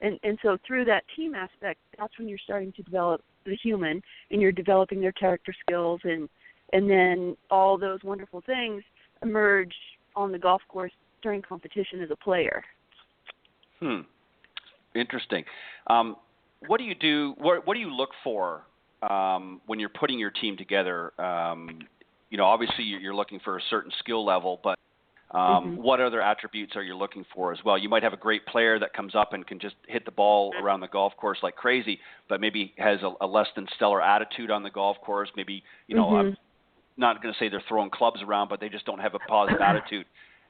[SPEAKER 5] And so through that team aspect, that's when you're starting to develop the human, and you're developing their character skills, and then all those wonderful things emerge on the golf course during competition as a player.
[SPEAKER 2] Interesting. What do you do? What do you look for when you're putting your team together? Obviously you're looking for a certain skill level, but what other attributes are you looking for as well? You might have a great player that comes up and can just hit the ball around the golf course like crazy, but maybe has a less than stellar attitude on the golf course. Maybe, I'm not going to say they're throwing clubs around, but they just don't have a positive attitude.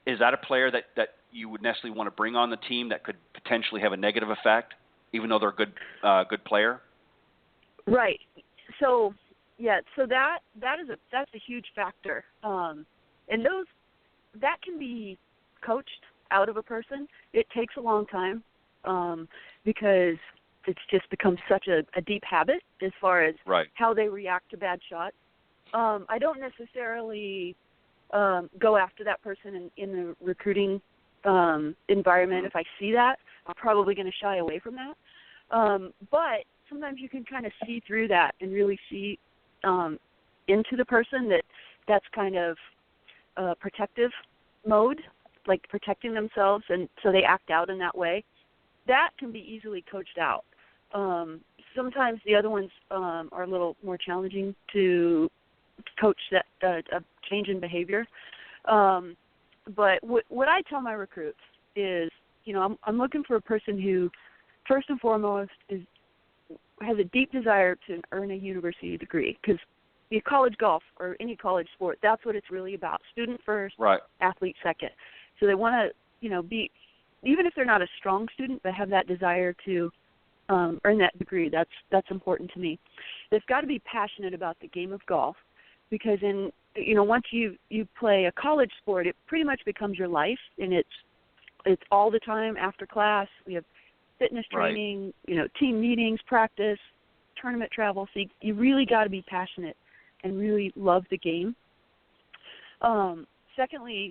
[SPEAKER 2] Is that a player that you would necessarily want to bring on the team that could potentially have a negative effect, even though they're a good player?
[SPEAKER 5] Right. So, yeah. So that's a huge factor, and that can be coached out of a person. It takes a long time because it's just become such a deep habit as far as how they react to bad shots. I don't necessarily go after that person in the recruiting environment. If I see that, I'm probably going to shy away from that. But sometimes you can kind of see through that and really see into the person that's kind of protective mode, like protecting themselves, and so they act out in that way. That can be easily coached out. Sometimes the other ones are a little more challenging to coach, that a change in behavior. But what I tell my recruits is, I'm looking for a person who, first and foremost, has a deep desire to earn a university degree, because college golf or any college sport, that's what it's really about. Student first, athlete second. So they want to, be, even if they're not a strong student, but have that desire to earn that degree. That's important to me. They've got to be passionate about the game of golf, because once you play a college sport, it pretty much becomes your life, and it's all the time after class. We have fitness training, team meetings, practice, tournament travel. So you really got to be passionate and really love the game. Thirdly,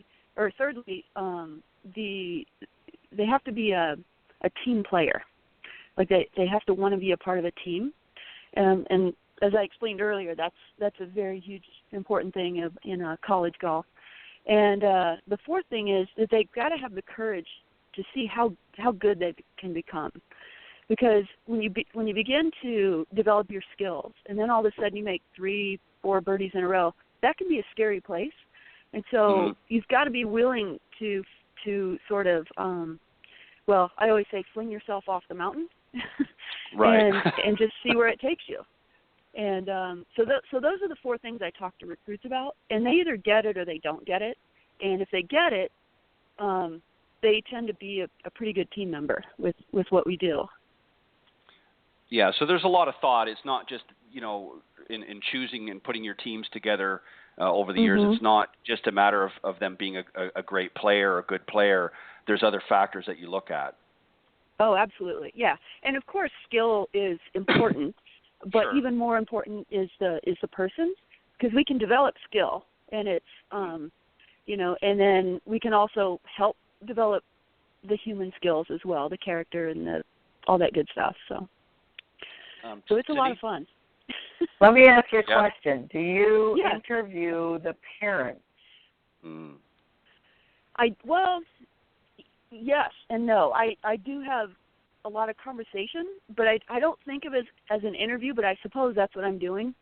[SPEAKER 5] they have to be a team player. Like they have to want to be a part of a team. And as I explained earlier, that's a very huge, important thing in college golf. And the fourth thing is that they've got to have the courage to see how good they can become. Because when you begin to develop your skills, and then all of a sudden you make 3-4 birdies in a row, that can be a scary place. And so you've got to be willing to sort of well, I always say fling yourself off the mountain
[SPEAKER 2] Right.
[SPEAKER 5] and just see where it takes you. And so those are the 4 things I talk to recruits about, and they either get it or they don't get it. And if they get it, they tend to be a pretty good team member with what we do.
[SPEAKER 2] Yeah, so there's a lot of thought. It's not just, in choosing and putting your teams together over the years. It's not just a matter of them being a great player or a good player. There's other factors that you look at.
[SPEAKER 5] Oh, absolutely. Yeah. And of course skill is important, but
[SPEAKER 2] Sure.
[SPEAKER 5] even more important is the person, because we can develop skill, and it's and then we can also help develop the human skills as well, the character and all that good stuff. So it's a lot of fun.
[SPEAKER 3] Let me ask you a
[SPEAKER 2] Yeah.
[SPEAKER 3] question. Do you
[SPEAKER 5] Yeah.
[SPEAKER 3] interview the parents?
[SPEAKER 5] Yes and no. I do have a lot of conversation, but I don't think of it as an interview, but I suppose that's what I'm doing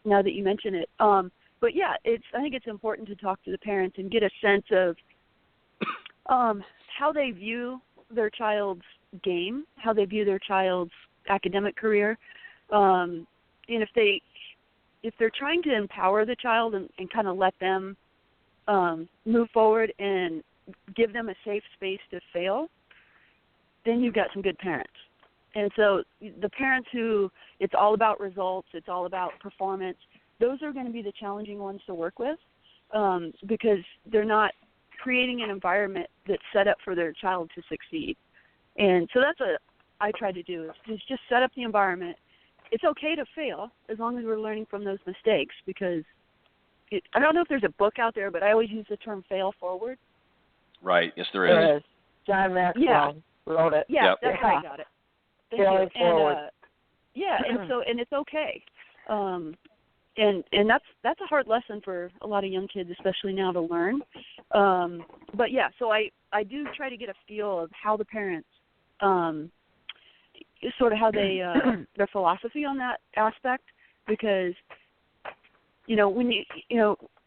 [SPEAKER 5] now that you mention it. But yeah, I think it's important to talk to the parents and get a sense of how they view their child's game, how they view their child's academic career, and if they're trying to empower the child and kind of let them move forward and give them a safe space to fail, then you've got some good parents. And so the parents who it's all about results, it's all about performance, those are going to be the challenging ones to work with, because they're not creating an environment that's set up for their child to succeed. And so that's what I try to do, is just set up the environment. It's okay to fail as long as we're learning from those mistakes, because I don't know if there's a book out there, but I always use the term fail forward.
[SPEAKER 2] Right. Yes, there
[SPEAKER 3] There
[SPEAKER 2] is.
[SPEAKER 3] is. John Maxwell wrote it.
[SPEAKER 5] Yeah,
[SPEAKER 2] Yep.
[SPEAKER 5] that's how I got it. Thank
[SPEAKER 3] Fail
[SPEAKER 5] you.
[SPEAKER 3] forward.
[SPEAKER 5] And it's okay. And that's a hard lesson for a lot of young kids, especially now, to learn. But yeah, so I do try to get a feel of how the parents, sort of how they their philosophy on that aspect, because when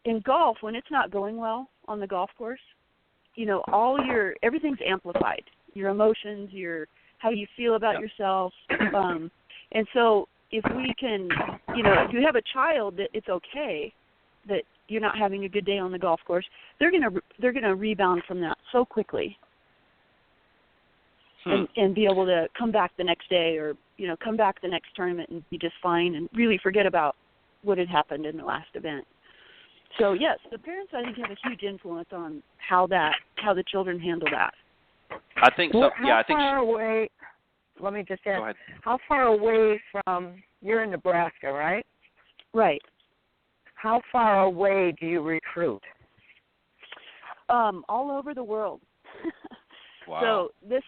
[SPEAKER 5] in golf, when it's not going well on the golf course, everything's amplified. Your emotions, how you feel about yourself, and so if we can, if you have a child that it's okay that you're not having a good day on the golf course, they're gonna rebound from that so quickly, and be able to come back the next day, or come back the next tournament and be just fine and really forget about what had happened in the last event. So yes, the parents, I think, have a huge influence on how the children handle that.
[SPEAKER 2] I think so. Yeah, I think.
[SPEAKER 3] How far away? Let me just ask.
[SPEAKER 2] Go ahead.
[SPEAKER 3] How far away from? You're in Nebraska, right?
[SPEAKER 5] Right.
[SPEAKER 3] How far away do you recruit?
[SPEAKER 5] All over the world.
[SPEAKER 2] Wow.
[SPEAKER 5] So this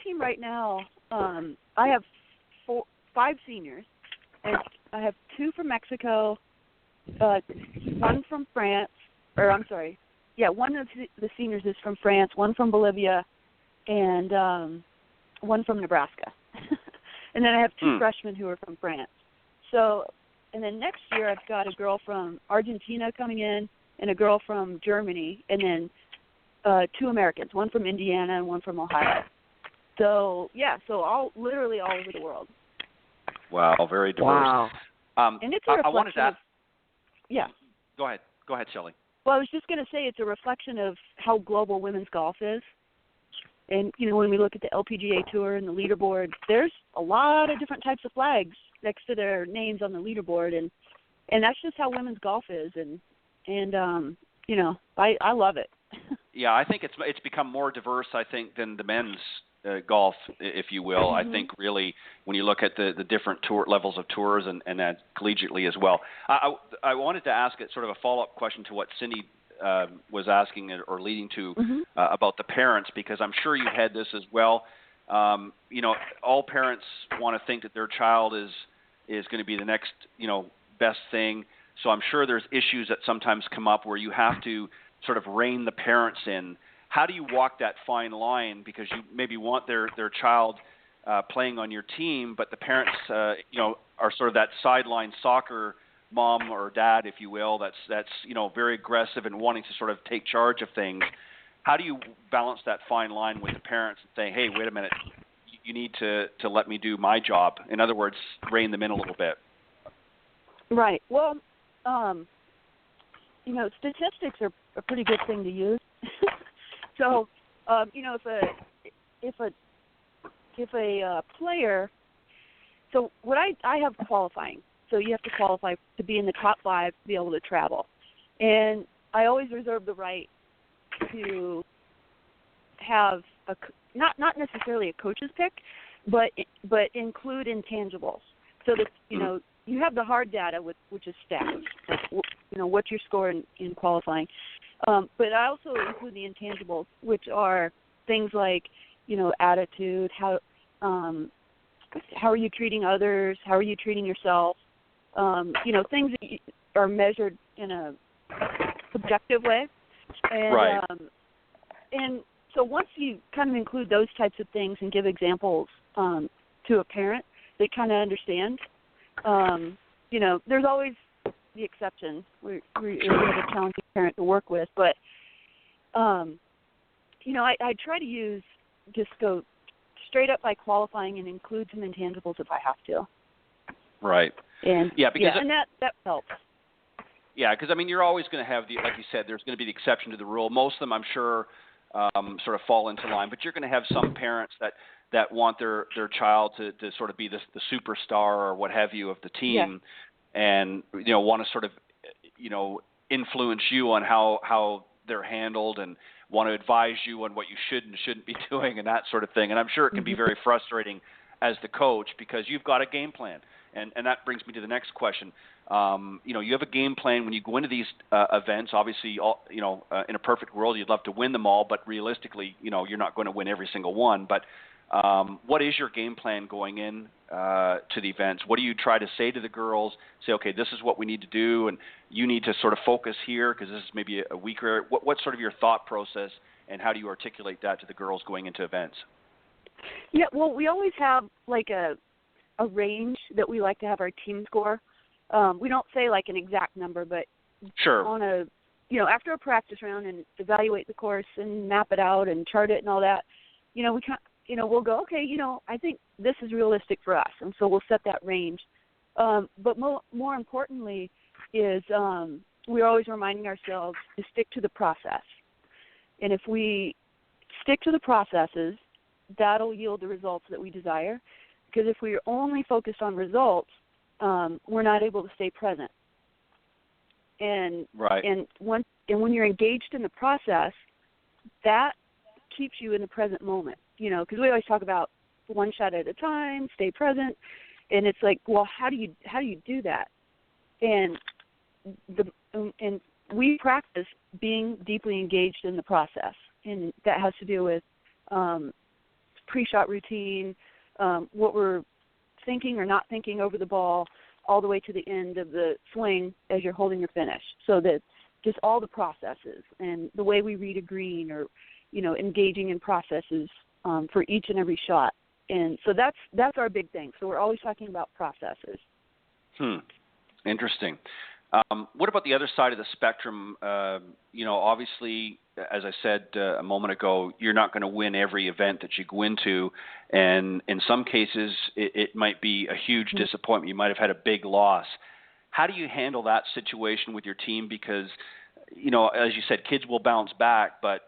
[SPEAKER 5] team right now, I have 5 seniors, and I have 2 from Mexico, 1 from France, one of the seniors is from France, 1 from Bolivia, and 1 from Nebraska. And then I have 2 freshmen who are from France. So, and then next year I've got a girl from Argentina coming in and a girl from Germany, and then 2 Americans, 1 from Indiana and 1 from Ohio. So, yeah, so literally all over the world.
[SPEAKER 2] Wow, very diverse.
[SPEAKER 3] Wow.
[SPEAKER 5] And it's a reflection
[SPEAKER 2] I wanted to ask.
[SPEAKER 5] Yeah.
[SPEAKER 2] Go ahead, Shelley.
[SPEAKER 5] Well, I was just going to say it's a reflection of how global women's golf is. And, when we look at the LPGA Tour and the leaderboard, there's a lot of different types of flags next to their names on the leaderboard. And that's just how women's golf is. And I love it.
[SPEAKER 2] Yeah, I think it's become more diverse, I think, than the men's golf, if you will. I think really when you look at the different tour levels of tours and collegiately as well. I wanted to ask it sort of a follow-up question to what Cindy was asking or leading to about the parents, because I'm sure you've had this as well. All parents want to think that their child is going to be the next, best thing. So I'm sure there's issues that sometimes come up where you have to sort of rein the parents in. How do you walk that fine line? Because you maybe want their child playing on your team, but the parents, are sort of that sideline soccer mom or dad, if you will, that's very aggressive and wanting to sort of take charge of things. how do you balance that fine line with the parents and saying, hey, wait a minute, you need to let me do my job? In other words, rein them in a little bit. Right.
[SPEAKER 5] Well, statistics are a pretty good thing to use. So, if a player, so what I have qualifying. So you have to qualify to be in the top 5 to be able to travel, and I always reserve the right to have not necessarily a coach's pick, but include intangibles, so that you have the hard data, which is stats, what's your score in qualifying, but I also include the intangibles, which are things like attitude, how are you treating others, how are you treating yourself, things that are measured in a subjective way, and
[SPEAKER 2] right.
[SPEAKER 5] And so once you kind of include those types of things and give examples to a parent, they kind of understand. There's always the exception. We have a challenging parent to work with, but I try to just go straight up by qualifying and include some intangibles if I have to.
[SPEAKER 2] Right.
[SPEAKER 5] And and that helps.
[SPEAKER 2] Yeah, because you're always going to have like you said, there's going to be the exception to the rule. Most of them, I'm sure, sort of fall into line, but you're going to have some parents that want their child to sort of be the superstar or what have you of the team, and want to sort of influence you on how they're handled and want to advise you on what you should and shouldn't be doing and that sort of thing. And I'm sure it can be very frustrating as the coach because you've got a game plan. And that brings me to the next question. You have a game plan when you go into these events. Obviously, in a perfect world, you'd love to win them all, but realistically, you're not going to win every single one. But what is your game plan going in to the events? What do you try to say to the girls? Say, okay, this is what we need to do, and you need to sort of focus here because this is maybe a weaker. What's sort of your thought process, and how do you articulate that to the girls going into events?
[SPEAKER 5] Yeah, well, we always have like a range that we like to have our team score. We don't say like an exact number, but
[SPEAKER 2] sure.
[SPEAKER 5] On after a practice round and evaluate the course and map it out and chart it and all that, we'll go, okay, I think this is realistic for us, and so we'll set that range. But more importantly is we're always reminding ourselves to stick to the process. And if we stick to the processes, that'll yield the results that we desire. Because if we are only focused on results, we're not able to stay present. And
[SPEAKER 2] right.
[SPEAKER 5] And when you're engaged in the process, that keeps you in the present moment. Because we always talk about one shot at a time, stay present, and it's like, well, how do you do that? And we practice being deeply engaged in the process, and that has to do with pre-shot routine. What we're thinking or not thinking over the ball, all the way to the end of the swing as you're holding your finish. So that just all the processes and the way we read a green, or engaging in processes for each and every shot. And so that's our big thing. So we're always talking about processes.
[SPEAKER 2] Interesting. What about the other side of the spectrum? Obviously, as I said a moment ago, you're not going to win every event that you go into, and in some cases, it might be a huge disappointment. You might have had a big loss. How do you handle that situation with your team? Because, as you said, kids will bounce back, but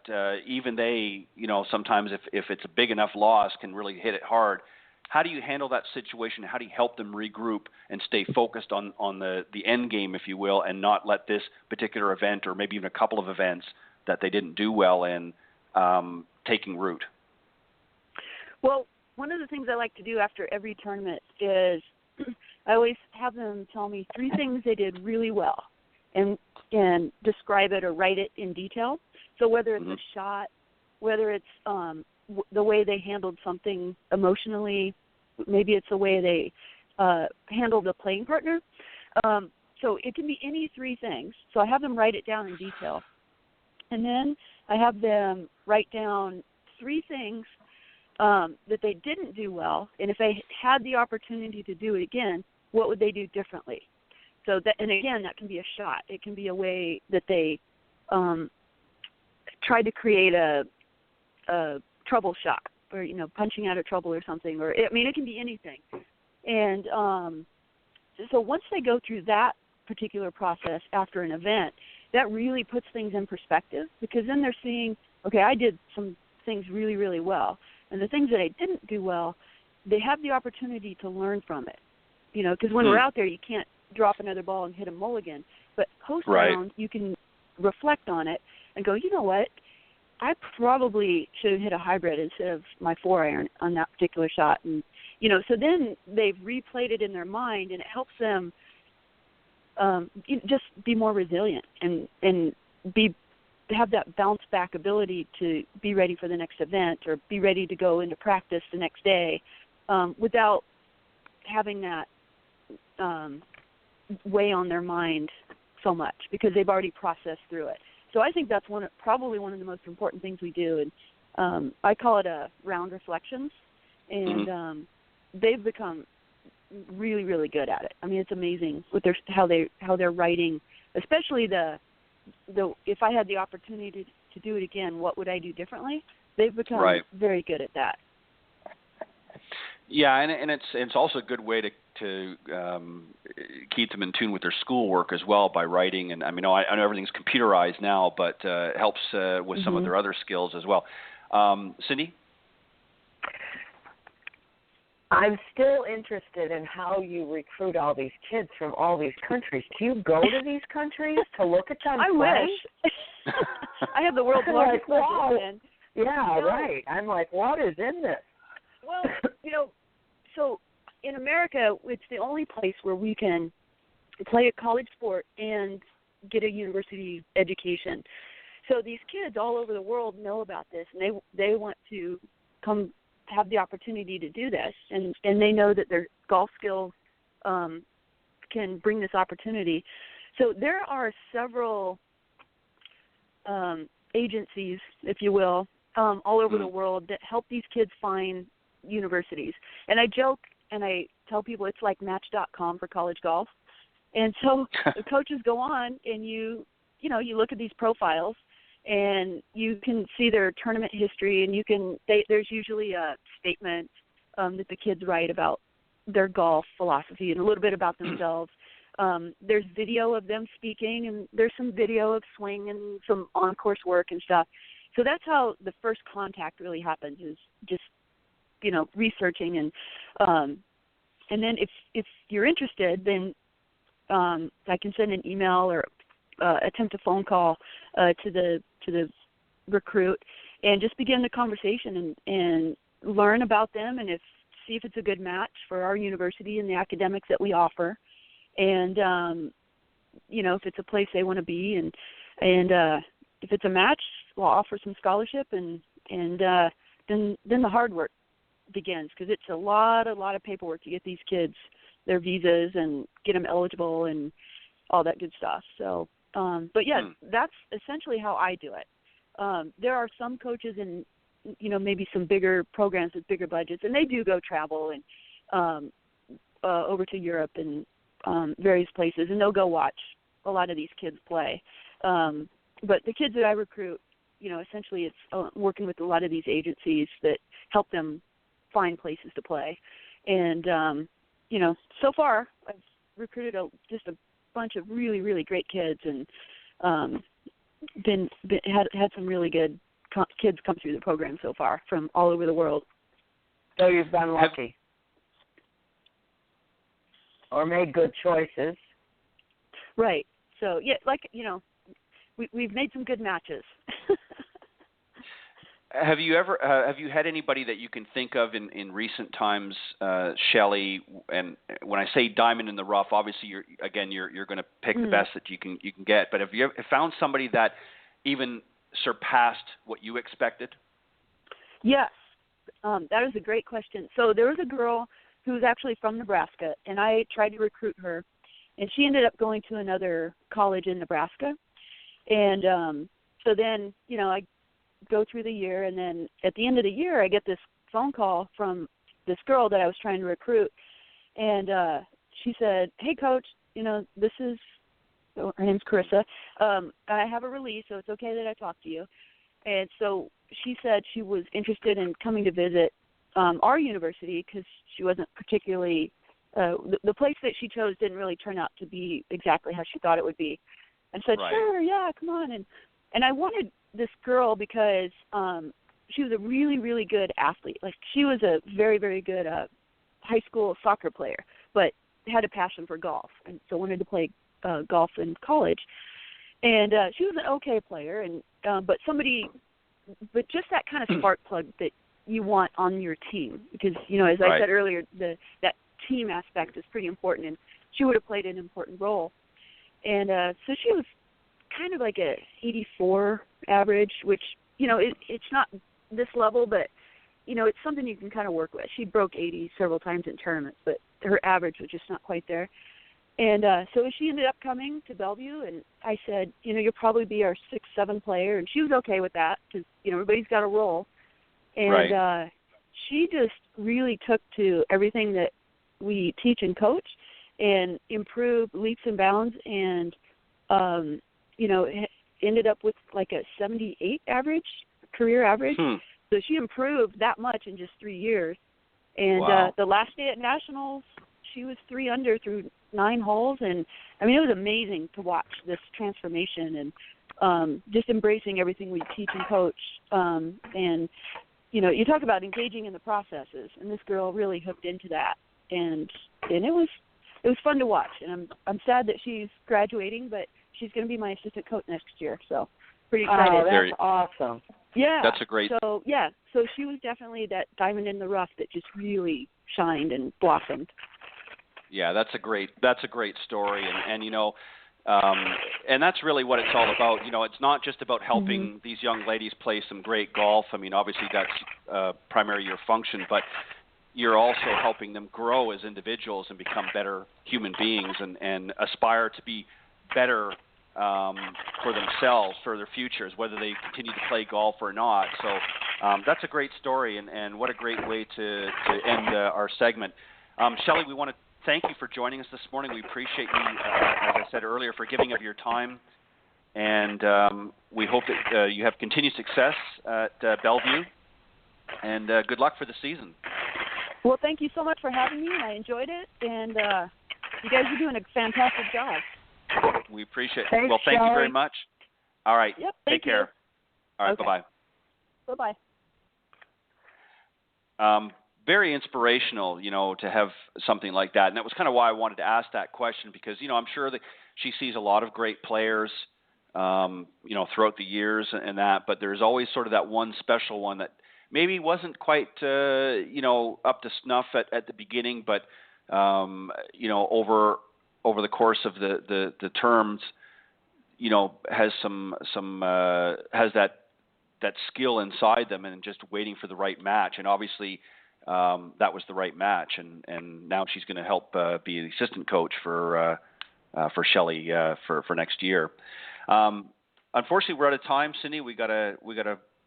[SPEAKER 2] even they, sometimes if it's a big enough loss, can really hit it hard. How do you handle that situation? How do you help them regroup and stay focused on the end game, if you will, and not let this particular event or maybe even a couple of events that they didn't do well in taking root?
[SPEAKER 5] Well, one of the things I like to do after every tournament is I always have them tell me 3 things they did really well and describe it or write it in detail. So whether it's a shot, whether it's the way they handled something emotionally, maybe it's the way they handled a playing partner. So it can be any 3 things. So I have them write it down in detail. And then I have them write down 3 things that they didn't do well, and if they had the opportunity to do it again, what would they do differently? So that, and again, that can be a shot. It can be a way that they tried to create a trouble shot, or punching out of trouble or something, or it can be anything. And so once they go through that particular process after an event, that really puts things in perspective, because then they're seeing, okay, I did some things really, really well, and the things that I didn't do well, they have the opportunity to learn from it. Because when we're out there, you can't drop another ball and hit a mulligan, but post-round, you can reflect on it and go, you know what, I probably should have hit a hybrid instead of my 4-iron on that particular shot. And, so then they've replayed it in their mind, and it helps them just be more resilient and have that bounce back ability to be ready for the next event or be ready to go into practice the next day without having that weigh on their mind so much, because they've already processed through it. So I think that's probably one of the most important things we do, and I call it a round reflections, and they've become really, really good at it. It's amazing with how they're writing, especially the if I had the opportunity to do it again, what would I do differently? They've become very good at that.
[SPEAKER 2] Yeah, and it's also a good way to keep them in tune with their schoolwork as well by writing. And I know everything's computerized now, but it helps with some of their other skills as well. Cindy?
[SPEAKER 3] I'm still interested in how you recruit all these kids from all these countries. Do you go to these countries to look at them play?
[SPEAKER 5] Wish. I have the world's largest budget.
[SPEAKER 3] Yeah, right. I'm like, what is in this?
[SPEAKER 5] Well, so in America, it's the only place where we can play a college sport and get a university education. So these kids all over the world know about this, and they want to come have the opportunity to do this, and they know that their golf skills can bring this opportunity. So there are several agencies, if you will, all over the world that help these kids find universities. And I joke and I tell people it's like Match.com for college golf. And so the coaches go on and you look at these profiles, and you can see their tournament history, and there's usually a statement that the kids write about their golf philosophy and a little bit about themselves. There's video of them speaking, and there's some video of swing and some on-course work and stuff. So that's how the first contact really happens, is just, researching. And then if you're interested, then I can send an email or attempt a phone call to the recruit, and just begin the conversation and learn about them, and see if it's a good match for our university and the academics that we offer, and if it's a place they want to be, and if it's a match, we'll offer some scholarship, and then the hard work begins, because it's a lot of paperwork to get these kids their visas and get them eligible and all that good stuff. So but yeah, that's essentially how I do it. There are some coaches in, maybe some bigger programs with bigger budgets, and they do go travel and over to Europe and various places, and they'll go watch a lot of these kids play. But the kids that I recruit, essentially it's working with a lot of these agencies that help them find places to play. And, so far I've recruited just a bunch of really, really great kids, and had some really good kids come through the program so far from all over the world.
[SPEAKER 3] So you've been lucky, or made good choices,
[SPEAKER 5] right? So yeah, we've made some good matches.
[SPEAKER 2] Have you had anybody that you can think of in recent times, Shelley? And when I say diamond in the rough, obviously you're going to pick the best that you can get. But have you ever found somebody that even surpassed what you expected?
[SPEAKER 5] Yes, that is a great question. So there was a girl who was actually from Nebraska, and I tried to recruit her, and she ended up going to another college in Nebraska. And so then, I go through the year, and then at the end of the year I get this phone call from this girl that I was trying to recruit, and she said, "Hey coach, this is," her name's Carissa, "I have a release, so it's okay that I talk to you. And so she said she was interested in coming to visit our university because she wasn't particularly the place that she chose didn't really turn out to be exactly how she thought it would be. And said,
[SPEAKER 2] Right.
[SPEAKER 5] Sure, yeah, come on. And I wanted this girl because she was a really, really good athlete. Like, she was a very, very good high school soccer player, but had a passion for golf, and so wanted to play golf in college. And she was an okay player, and but just that kind of spark plug that you want on your team, because, you know, as I said earlier, that team aspect is pretty important, and she would have played an important role. And so she was kind of like a 84 average, which, you know, it's not this level, but, you know, it's something you can kind of work with. She broke 80 several times in tournaments, but her average was just not quite there. And so she ended up coming to Bellevue, and I said, you know, you'll probably be our 6-7 player. And she was okay with that because, you know, everybody's got a role. And she just really took to everything that we teach and coach and improved leaps and bounds, and, you know, ended up with like a 78 average, career average. So she improved that much in just 3 years. And the last day at Nationals, she was 3 under through 9 holes. And, I mean, it was amazing to watch this transformation and just embracing everything we teach and coach. And, you know, you talk about engaging in the processes, and this girl really hooked into that. And it was fun to watch. And I'm sad that she's graduating, but she's going to be my assistant coach next year. So pretty excited.
[SPEAKER 3] Oh, that's awesome.
[SPEAKER 5] Yeah.
[SPEAKER 2] That's a great.
[SPEAKER 5] So she was definitely that diamond in the rough that just really shined and blossomed.
[SPEAKER 2] Yeah, that's a great story, and you know, and that's really what it's all about. You know, it's not just about helping these young ladies play some great golf. I mean, obviously that's primarily your function, but you're also helping them grow as individuals and become better human beings and aspire to be better for themselves, for their futures, whether they continue to play golf or not. So that's a great story, and what a great way to end our segment. Shelley, we want to thank you for joining us this morning. We appreciate you, as I said earlier, for giving of your time, and we hope that you have continued success at Bellevue, and good luck for the season.
[SPEAKER 5] Well, thank you so much for having me. I enjoyed it, and you guys are doing a fantastic job.
[SPEAKER 2] We appreciate it.
[SPEAKER 3] Thanks,
[SPEAKER 2] well, thank
[SPEAKER 3] Shelley.
[SPEAKER 2] you very much. All right.
[SPEAKER 5] Yep,
[SPEAKER 2] Take care.
[SPEAKER 5] you.
[SPEAKER 2] All right.
[SPEAKER 5] Okay.
[SPEAKER 2] Bye-bye.
[SPEAKER 5] Bye-bye.
[SPEAKER 2] Very inspirational, you know, to have something like that. And that was kind of why I wanted to ask that question, because, you know, I'm sure that she sees a lot of great players, you know, throughout the years and that, but there's always sort of that one special one that maybe wasn't quite, you know, up to snuff at the beginning, but, you know, over the course of the terms, you know, has has that skill inside them and just waiting for the right match. And obviously that was the right match. And now she's going to help be the assistant coach for Shelley for next year. Unfortunately, we're out of time, Cindy. We gotta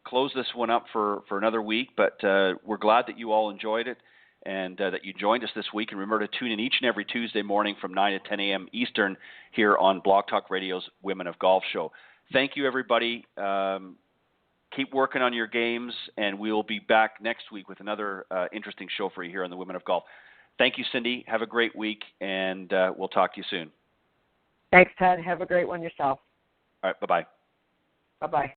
[SPEAKER 2] close this one up for another week, but we're glad that you all enjoyed it and that you joined us this week. And remember to tune in each and every Tuesday morning from 9 to 10 a.m. Eastern here on Blog Talk Radio's Women of Golf show. Thank you, everybody. Keep working on your games, and we will be back next week with another interesting show for you here on the Women of Golf. Thank you, Cindy. Have a great week, and we'll talk to you soon.
[SPEAKER 3] Thanks, Ted. Have a great one yourself.
[SPEAKER 2] All right, bye-bye.
[SPEAKER 3] Bye-bye.